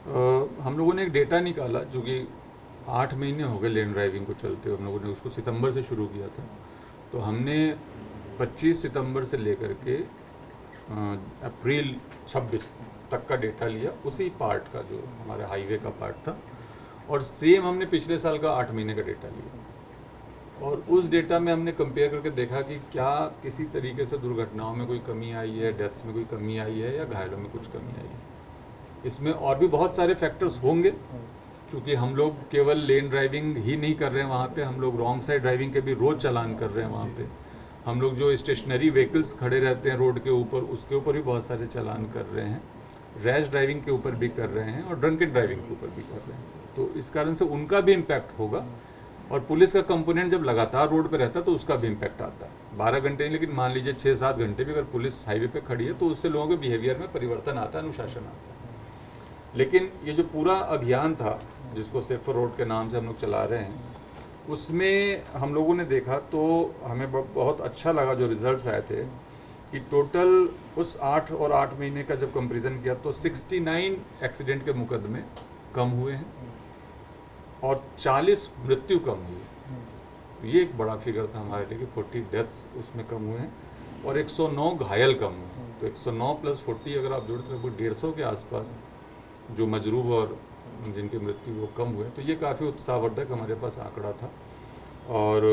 हम लोगों ने एक डेटा निकाला जो कि 8 महीने हो गए लेन ड्राइविंग को चलते हुए। हम लोगों ने उसको सितंबर से शुरू किया था। तो हमने 25 सितंबर से लेकर के अप्रैल 26 तक का डेटा लिया, उसी पार्ट का जो हमारे हाईवे का पार्ट था, और सेम हमने पिछले साल का 8 महीने का डेटा लिया। और उस डेटा में हमने कंपेयर करके देखा कि क्या किसी तरीके से दुर्घटनाओं में कोई कमी आई है, डेथ्स में कोई कमी आई है, या घायलों में कुछ कमी आई है। इसमें और भी बहुत सारे फैक्टर्स होंगे, क्योंकि हम लोग केवल लेन ड्राइविंग ही नहीं कर रहे हैं वहाँ पे, हम लोग रॉन्ग साइड ड्राइविंग के भी रोज़ चालान कर रहे हैं वहाँ पे। हम लोग जो स्टेशनरी व्हीकल्स खड़े रहते हैं रोड के ऊपर, उसके ऊपर भी बहुत सारे चालान कर रहे हैं, रैश ड्राइविंग के ऊपर भी कर रहे हैं, और ड्रंकन ड्राइविंग के ऊपर भी कर रहे हैं। तो इस कारण से उनका भी इम्पैक्ट होगा। और पुलिस का कंपोनेंट जब लगातार रोड पे रहता है तो उसका भी इम्पैक्ट आता है। 12 घंटे नहीं, लेकिन मान लीजिए 6-7 घंटे भी अगर पुलिस हाईवे पे खड़ी है तो उससे लोगों के बिहेवियर में परिवर्तन आता है, अनुशासन आता है। लेकिन ये जो पूरा अभियान था जिसको सेफर रोड के नाम से हम लोग चला रहे हैं, उसमें हम लोगों ने देखा तो हमें बहुत अच्छा लगा जो रिजल्ट्स आए थे कि टोटल उस 8 और 8 महीने का जब कंपैरिजन किया तो 69 एक्सीडेंट के मुकदमे कम हुए हैं और 40 मृत्यु कम हुई है। तो ये एक बड़ा फिगर था हमारे लिए कि 40 डेथ्स उसमें कम हुए हैं और 109 घायल कम हुए हैं। तो 109 + 40 अगर आप जोड़ते लगभग 150 के आसपास जो मजरूह और जिनकी मृत्यु वो कम हुए। तो ये काफ़ी उत्साहवर्धक हमारे पास आंकड़ा था, और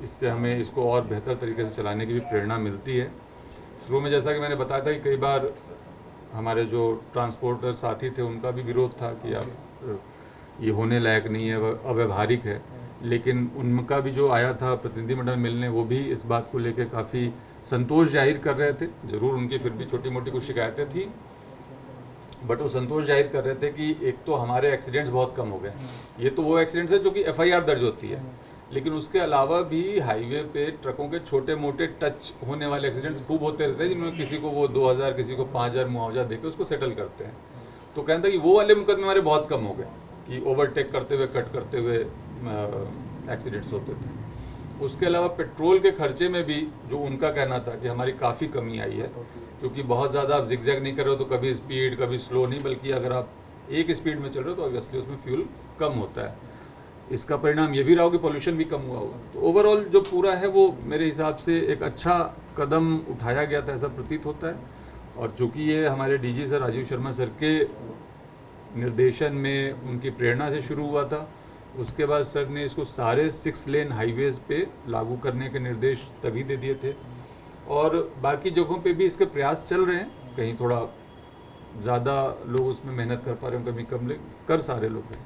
इससे हमें इसको और बेहतर तरीके से चलाने की भी प्रेरणा मिलती है। शुरू में जैसा कि मैंने बताया था कि कई बार हमारे जो ट्रांसपोर्टर साथी थे उनका भी विरोध था कि आप ये होने लायक नहीं है, अव्यवहारिक है। लेकिन उनका भी जो आया था प्रतिनिधिमंडल मिलने, वो भी इस बात को लेकर काफ़ी संतोष जाहिर कर रहे थे। ज़रूर उनकी फिर भी छोटी मोटी कुछ शिकायतें थी, बट वो संतोष जाहिर कर रहे थे कि एक तो हमारे एक्सीडेंट्स बहुत कम हो गए। ये तो वो एक्सीडेंट्स है जो कि FIR दर्ज होती है, लेकिन उसके अलावा भी हाईवे पे ट्रकों के छोटे मोटे टच होने वाले एक्सीडेंट्स खूब होते रहते हैं, जिनमें किसी को वो 2000 किसी को 5000 मुआवजा देकर उसको सेटल करते हैं। तो कहता है कि वो वाले मुकदमे हमारे बहुत कम हो गए कि ओवरटेक करते हुए, कट करते हुए एक्सीडेंट्स होते थे। उसके अलावा पेट्रोल के खर्चे में भी जो उनका कहना था कि हमारी काफ़ी कमी आई है, क्योंकि बहुत ज़्यादा आप जिगजैग नहीं कर रहे हो तो कभी स्पीड कभी स्लो नहीं, बल्कि अगर आप एक स्पीड में चल रहे हो तो ऑब्वियसली उसमें फ्यूल कम होता है। इसका परिणाम ये भी रहा हो कि पॉल्यूशन भी कम हुआ होगा। तो ओवरऑल जो पूरा है वो मेरे हिसाब से एक अच्छा कदम उठाया गया था, ऐसा प्रतीत होता है। और चूँकि ये हमारे DG sir Rajeev Sharma sir के निर्देशन में, उनकी प्रेरणा से शुरू हुआ था, उसके बाद सर ने इसको सारे 6 लेन हाईवेज़ पे लागू करने के निर्देश तभी दे दिए थे, और बाकी जगहों पे भी इसके प्रयास चल रहे हैं। कहीं थोड़ा ज़्यादा लोग उसमें मेहनत कर पा रहे हैं, कभी कम, कर सारे लोग रहे हैं।